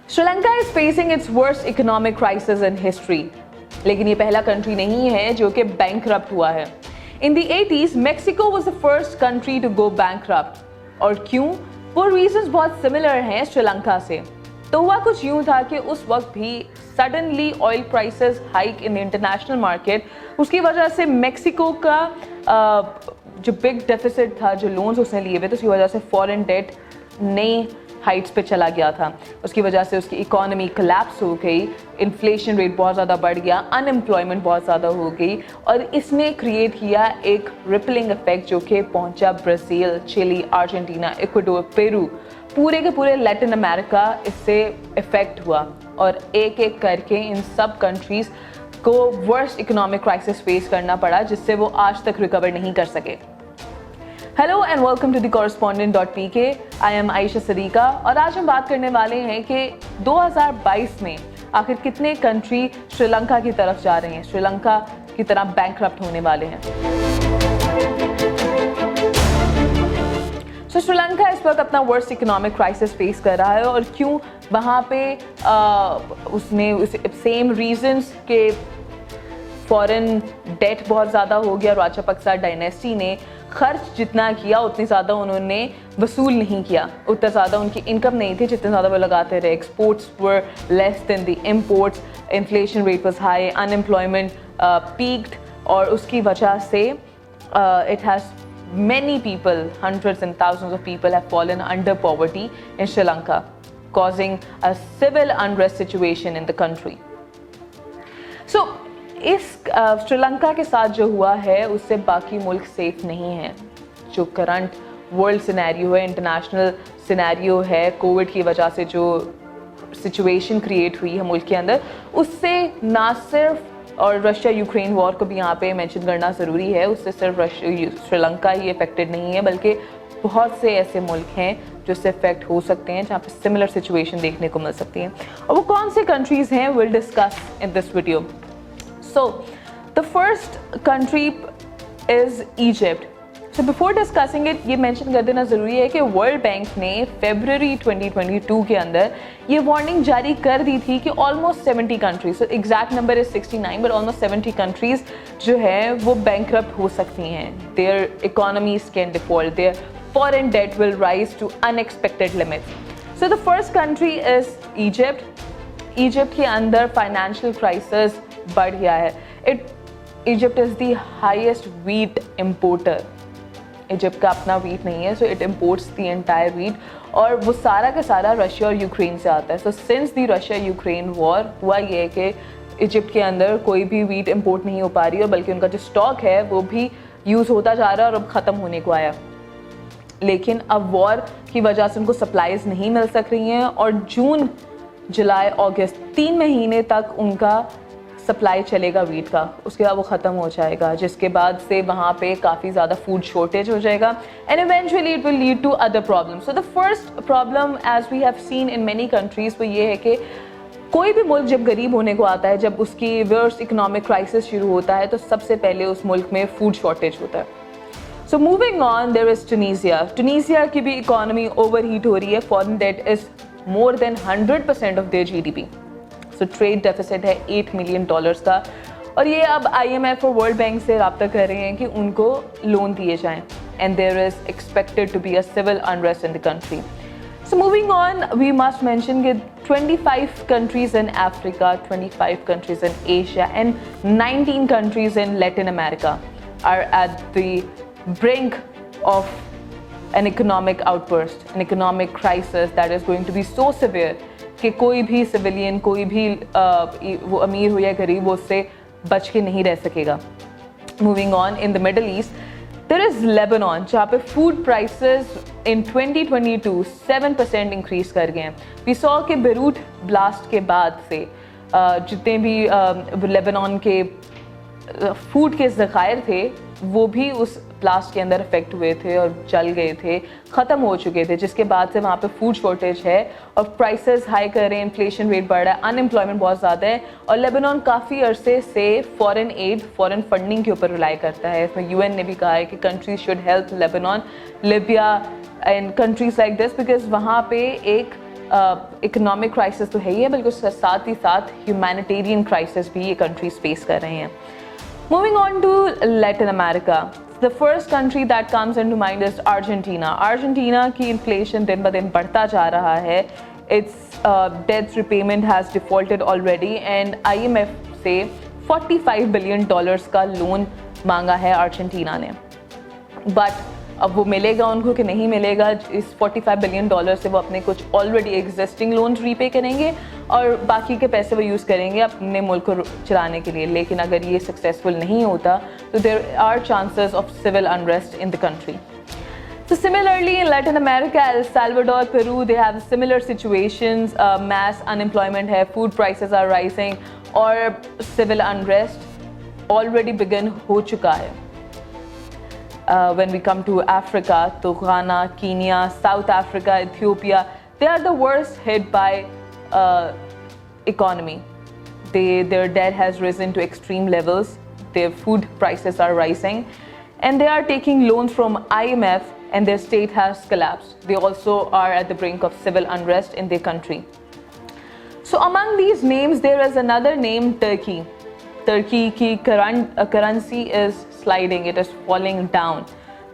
Sri Lanka is facing its worst economic crisis in history, लेकिन ये पहला कंट्री नहीं है जो कि बैंकरप्ट हुआ है। In the 80s Mexico was the first country to go bankrupt. और क्यों? वो रीजंस बहुत सिमिलर हैं श्रीलंका से। तो हुआ कुछ यूं था कि उस वक्त भी suddenly oil prices hike in the international market, उसकी वजह से मैक्सिको का जो बिग डेफिसिट था, जो लोन्स उसने लिए हुए थे, उसकी वजह से फॉरेन डेट नई हाइट्स पे चला गया था। उसकी वजह से उसकी इकोनॉमी कोलैप्स हो गई, इन्फ्लेशन रेट बहुत ज़्यादा बढ़ गया, अनएम्प्लॉयमेंट बहुत ज़्यादा हो गई और इसने क्रिएट किया एक रिपलिंग इफेक्ट जो कि पहुंचा Brazil, Chile, Argentina, Ecuador, Peru, पूरे के पूरे लैटिन अमेरिका इससे इफेक्ट हुआ। और एक एक करके इन सब कंट्रीज़ को वर्स्ट इकोनॉमिक क्राइसिस फेस करना पड़ा, जिससे वो आज तक रिकवर नहीं कर सके। Hello and welcome to the correspondent.pk। I am Ayesha Siddiqa और आज हम बात करने वाले हैं कि 2022 में आखिर कितने कंट्री श्रीलंका की तरफ जा रहे हैं, श्रीलंका की तरह बैंकरप्ट होने वाले हैं। तो श्रीलंका इस वक्त अपना वर्स्ट इकोनॉमिक क्राइसिस फेस कर रहा है और क्यों? वहाँ पे उसने सेम रीजंस के फॉरेन डेट बहुत ज़्यादा हो गया। राजापक्सा डायनेस्टी ने खर्च जितना किया उतनी ज़्यादा उन्होंने वसूल नहीं किया, उतना ज़्यादा उनकी इनकम नहीं थी जितने ज़्यादा वो लगाते रहे। Exports were less than the imports, inflation rate was high, unemployment peaked और उसकी वजह से it has many people, hundreds and thousands of people have fallen under poverty in Sri Lanka, causing a civil unrest situation in the country. So इस श्रीलंका के साथ जो हुआ है उससे बाकी मुल्क सेफ नहीं है। जो करंट वर्ल्ड सिनेरियो है, इंटरनेशनल सिनेरियो है, कोविड की वजह से जो सिचुएशन क्रिएट हुई है मुल्क के अंदर, उससे ना सिर्फ, और रशिया यूक्रेन वॉर को भी यहाँ पे मेंशन करना ज़रूरी है, उससे सिर्फ श्रीलंका ही अफेक्टेड नहीं है, बल्कि बहुत से ऐसे मुल्क हैं जो इससे अफेक्ट हो सकते हैं, जहाँ पे सिमिलर सिचुएशन देखने को मिल सकती है। और वो कौन से कंट्रीज़ हैं, will discuss in this video. So the first country is Egypt. So before discussing it, ये मेंशन कर देना ज़रूरी है कि वर्ल्ड बैंक ने फरवरी 2022 के अंदर ये वार्निंग जारी कर दी थी कि almost 70 countries, so exact number is 69, but almost 70 countries जो है वो बैंकरप्ट हो सकती हैं। Their economies can default, their foreign debt will rise to unexpected limits. So the first country is Egypt. Egypt के अंदर फाइनेंशियल क्राइसिस बढ़ गया है। Egypt is the highest wheat importer. Egypt का अपना व्हीट नहीं है, so it imports the entire wheat और वो सारा का सारा रशिया और यूक्रेन से आता है। So since the Russia Ukraine war हुआ ये है कि इजिप्ट के अंदर कोई भी व्हीट इम्पोर्ट नहीं हो पा रही है, बल्कि उनका जो स्टॉक है वो भी यूज़ होता जा रहा है और अब ख़त्म होने को आया। लेकिन अब वॉर की वजह से उनको सप्लाईज नहीं मिल सक रही हैं और जून, जुलाई, अगस्त 3 महीने तक उनका सप्लाई चलेगा वीट का, उसके बाद वो ख़त्म हो जाएगा, जिसके बाद से वहाँ पे काफ़ी ज़्यादा फूड शॉर्टेज हो जाएगा and eventually it will lead to other problems. So the first problem as we have seen in many countries वो ये है कि कोई भी मुल्क जब गरीब होने को आता है, जब उसकी वर्स्ट इकोनॉमिक क्राइसिस शुरू होता है, तो सबसे पहले उस मुल्क में फूड शॉर्टेज होता है। So moving on, there is Tunisia. Tunisia की भी इकोनॉमी ओवर हीट हो रही है, foreign debt is more than 100% of their GDP। So trade deficit है $8 मिलियन का और ये अब IMF और वर्ल्ड बैंक से रब्ता कर रहे हैं कि उनको लोन दिए जाएं and there is expected to be a civil unrest in the country. So moving on, we must mention कि 25 countries in Africa, 25 countries in Asia and 19 countries in Latin America are at the brink of an economic outburst, an economic crisis that is going to be so severe कि कोई भी civilian, कोई भी वो अमीर हो या गरीब, वो उससे बच के नहीं रह सकेगा। Moving on, in the Middle East there is Lebanon, जहाँ पे फूड प्राइसेस इन 2022 7% इंक्रीज कर गए हैं। वी सॉ कि बेरूट ब्लास्ट के बाद से जितने भी लेबनान के फूड के ज़खायर थे वो भी उस ब्लास्ट के अंदर अफेक्ट हुए थे और जल गए थे, ख़त्म हो चुके थे, जिसके बाद से वहाँ पे फूड शॉर्टेज है और प्राइसेस हाई कर रहे हैं, इन्फ्लेशन रेट बढ़ रहा है, अनएम्प्लॉयमेंट बहुत ज़्यादा है और लेबनान काफ़ी अरसे से फॉरेन एड, फॉरेन फंडिंग के ऊपर रिलाई करता है। इसमें UN ने भी कहा है कि countries should help Lebanon, Libya and countries like this because वहाँ पे एक इकोनॉमिक क्राइसिस तो है ही है, बल्कि उसके साथ ही साथ ह्यूमैनिटेरियन क्राइसिस भी ये कंट्रीज फेस कर रहे हैं। Moving on to Latin America, the first country that comes into mind is Argentina. Argentina की इन्फ्लेशन दिन ब दिन बढ़ता जा रहा है। Its debt repayment has defaulted already and IMF से $45 बिलियन का लोन मांगा है अर्जेंटीना ने। बट अब वो मिलेगा उनको कि नहीं मिलेगा, इस $45 बिलियन से वो अपने कुछ ऑलरेडी एग्जिस्टिंग लोन्स रीपे करेंगे और बाकी के पैसे वो यूज़ करेंगे अपने मुल्क को चलाने के लिए। लेकिन अगर ये सक्सेसफुल नहीं होता तो there are chances of civil unrest in the country. So similarly in Latin America, El Salvador, Peru, they have similar situations. Mass unemployment है, food prices are rising और civil unrest already begin हो चुका है। When we come to Africa, तो Ghana, Kenya, South Africa, Ethiopia, they are the worst hit by economy. Their debt has risen to extreme levels. Their food prices are rising, and they are taking loans from IMF, and their state has collapsed. They also are at the brink of civil unrest in their country. So among these names, there is another name, Turkey. Turkey की currency is sliding, it is falling down.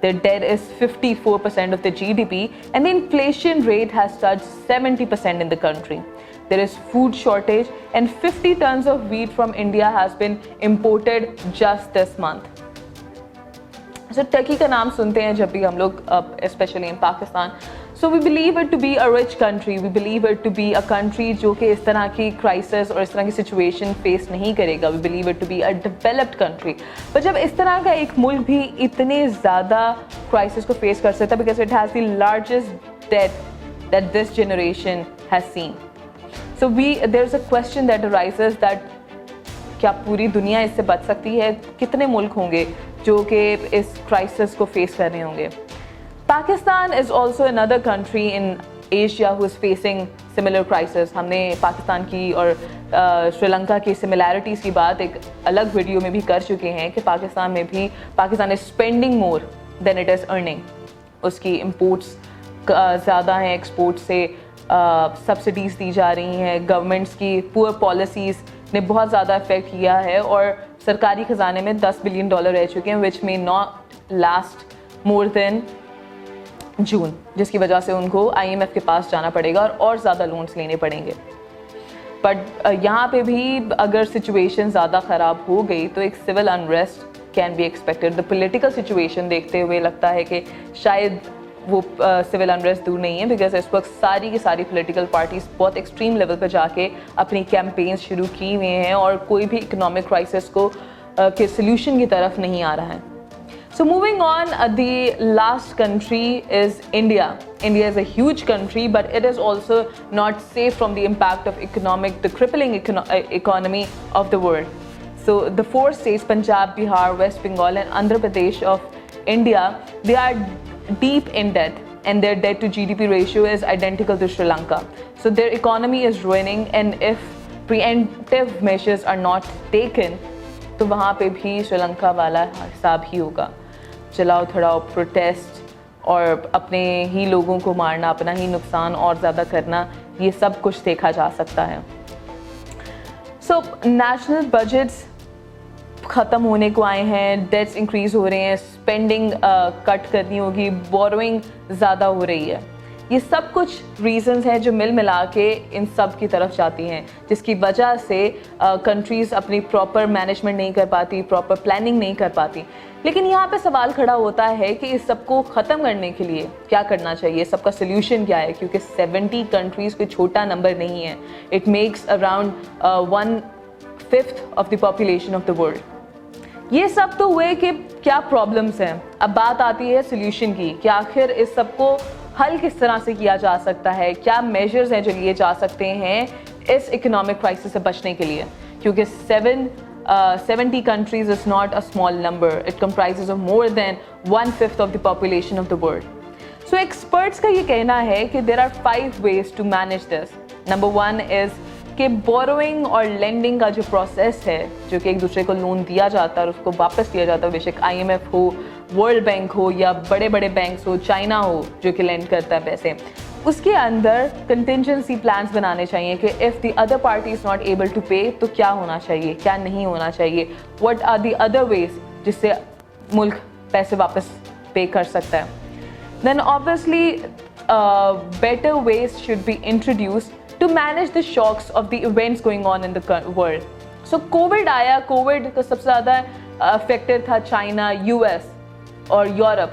Their debt is 54% of the GDP and the inflation rate has touched 70% in the country. There is food shortage and 50 tons of wheat from India has been imported just this month. So Turkey का नाम सुनते हैं जब भी हम लोग specially in Pakistan, so we believe it to be a rich country, we believe it to be a country जो कि इस तरह की क्राइसिस और इस तरह की सिचुएशन फेस नहीं करेगा, we believe it to be a developed country. पर जब इस तरह का एक मुल्क भी इतने ज़्यादा क्राइसिस को फेस कर सकता है, because it has the largest debt that this generation has seen, so there is a question that arises that क्या पूरी दुनिया इससे बच सकती है? कितने मुल्क होंगे जो कि इस क्राइसिस को फेस कर रहे होंगे? Pakistan is also another country in Asia who is facing similar crisis. हमने पाकिस्तान की और श्रीलंका की सिमिलैरिटीज़ की बात एक अलग वीडियो में भी कर चुके हैं कि पाकिस्तान में भी Pakistan is spending more than it is earning. उसकी इम्पोर्ट्स ज़्यादा हैं, एक्सपोर्ट से सब्सिडीज़ दी जा रही हैं, गवर्नमेंट्स की पुअर पॉलिसीज़ ने बहुत ज़्यादा इफेक्ट किया है और सरकारी ख़जाने में $10 बिलियन रह चुके हैं, which may not last more than June, जिसकी वजह से उनको IMF के पास जाना पड़ेगा और ज़्यादा लोन्स लेने पड़ेंगे। बट यहाँ पे भी अगर सिचुएशन ज़्यादा ख़राब हो गई तो एक civil unrest can be expected. The political situation देखते हुए लगता है कि शायद वो सिविल अनरेस्ट दूर नहीं है, बिकॉज इस वक्त सारी की सारी पॉलिटिकल पार्टीज़ बहुत एक्सट्रीम लेवल पर जाके अपनी कैंपेन्स शुरू की हुए हैं और कोई भी इकोनॉमिक क्राइसिस को के सोल्यूशन की तरफ नहीं आ रहा है। So moving on, the last country is India. India is a huge country, but it is also not safe from the impact of the crippling economy of the world. So the 4 states, Punjab, Bihar, West Bengal and Andhra Pradesh of India, they are deep in debt and their debt to GDP ratio is identical to Sri Lanka. So their economy is ruining, and if preemptive measures are not taken, तो वहाँ पे भी श्रीलंका वाला हिसाब ही होगा। चलाओ थड़ाओ, protest और अपने ही लोगों को मारना, अपना ही नुकसान और ज़्यादा करना, ये सब कुछ देखा जा सकता है। सो नेशनल बजट्स ख़त्म होने को आए हैं, डेट्स इंक्रीज़ हो रहे हैं, स्पेंडिंग कट करनी होगी, बोरोइंग ज़्यादा हो रही है। ये सब कुछ रीजंस हैं जो मिल मिला के इन सब की तरफ जाती हैं, जिसकी वजह से कंट्रीज़ अपनी प्रॉपर मैनेजमेंट नहीं कर पाती, प्रॉपर प्लानिंग नहीं कर पाती। लेकिन यहाँ पे सवाल खड़ा होता है कि इस सब को ख़त्म करने के लिए क्या करना चाहिए, सबका सोल्यूशन क्या है? क्योंकि 70 कंट्रीज़ कोई छोटा नंबर नहीं है। It makes around 1/5 of the population of the world. ये सब तो हुए कि क्या प्रॉब्लम्स हैं, अब बात आती है सोल्यूशन की कि आखिर इस सब को हल किस तरह से किया जा सकता है, क्या मेजर्स हैं जो लिए जा सकते हैं इस इकोनॉमिक क्राइसिस से बचने के लिए। क्योंकि 70 countries is not a small number. It comprises of more than 1/5 of the population of the world. So experts का ये कहना है कि there are 5 ways to manage this. Number 1 is कि बोरोइंग और लेंडिंग का जो प्रोसेस है, जो कि एक दूसरे को लोन दिया जाता है और उसको वापस दिया जाता है, बेशक IMF हो, वर्ल्ड बैंक हो या बड़े बड़े बैंक्स हो, चाइना हो जो कि लेंड करता है पैसे, उसके अंदर कंटिजेंसी प्लान्स बनाने चाहिए कि if the other party is not able to pay तो क्या होना चाहिए, क्या नहीं होना चाहिए, what are the other ways जिससे मुल्क पैसे वापस पे कर सकता है. Then obviously better ways should be introduced to manage the shocks of the events going on in the world. So COVID आया, COVID का सबसे ज़्यादा अफेक्टेड था चाइना, यूएस और यूरोप,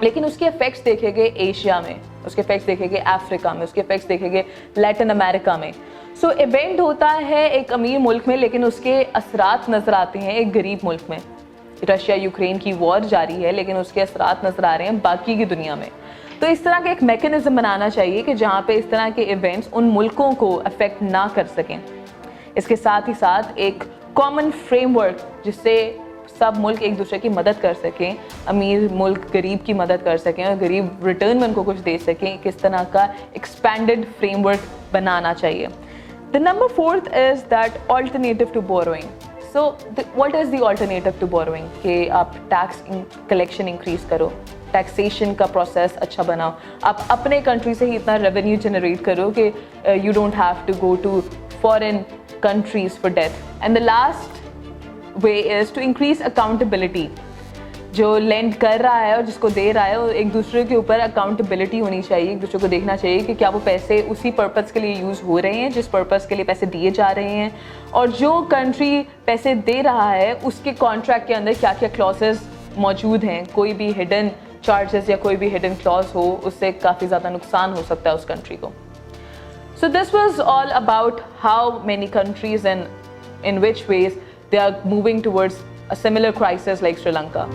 लेकिन उसके इफेक्ट्स देखे गए एशिया में, उसके इफेक्ट्स देखे गए अफ्रीका में, उसके इफेक्ट्स देखे गए लैटिन अमेरिका में. सो इवेंट होता है एक अमीर मुल्क में, लेकिन उसके असरात नज़र आते हैं एक गरीब मुल्क में. रशिया यूक्रेन की वॉर जारी है, लेकिन उसके असरात नज़र आ रहे हैं बाकी की दुनिया में. तो इस तरह का एक मैकेनिज्म बनाना चाहिए कि जहाँ पे इस तरह के इवेंट्स उन मुल्कों को अफेक्ट ना कर सकें. इसके साथ ही साथ एक कॉमन फ्रेमवर्क जिससे सब मुल्क एक दूसरे की मदद कर सकें, अमीर मुल्क गरीब की मदद कर सकें और गरीब रिटर्न में उनको कुछ दे सकें, किस तरह का एक्सपैंडेड फ्रेमवर्क बनाना चाहिए. The number 4th is that alternative to borrowing. So what is the alternative to borrowing? कि आप टैक्स कलेक्शन इंक्रीज़ करो, टैक्सेशन का प्रोसेस अच्छा बनाओ, आप अपने कंट्री से ही इतना रेवेन्यू जनरेट करो कि you don't have to go to foreign countries for death. And the last way is to increase accountability. जो lend कर रहा है और जिसको दे रहा है, एक दूसरे के ऊपर accountability होनी चाहिए. एक दूसरे को देखना चाहिए कि क्या वो पैसे उसी पर्पस के लिए यूज़ हो रहे हैं जिस पर्पस के लिए पैसे दिए जा रहे हैं, और जो कंट्री पैसे दे रहा है उसके कॉन्ट्रैक्ट के अंदर क्या क्या क्लॉजेस मौजूद हैं. कोई भी हिडन चार्जेस या कोई भी हिडन क्लॉज हो, उससे काफ़ी ज़्यादा नुकसान हो सकता है उस कंट्री को. So this was all about how many countries and in which ways they are moving towards a similar crisis like Sri Lanka.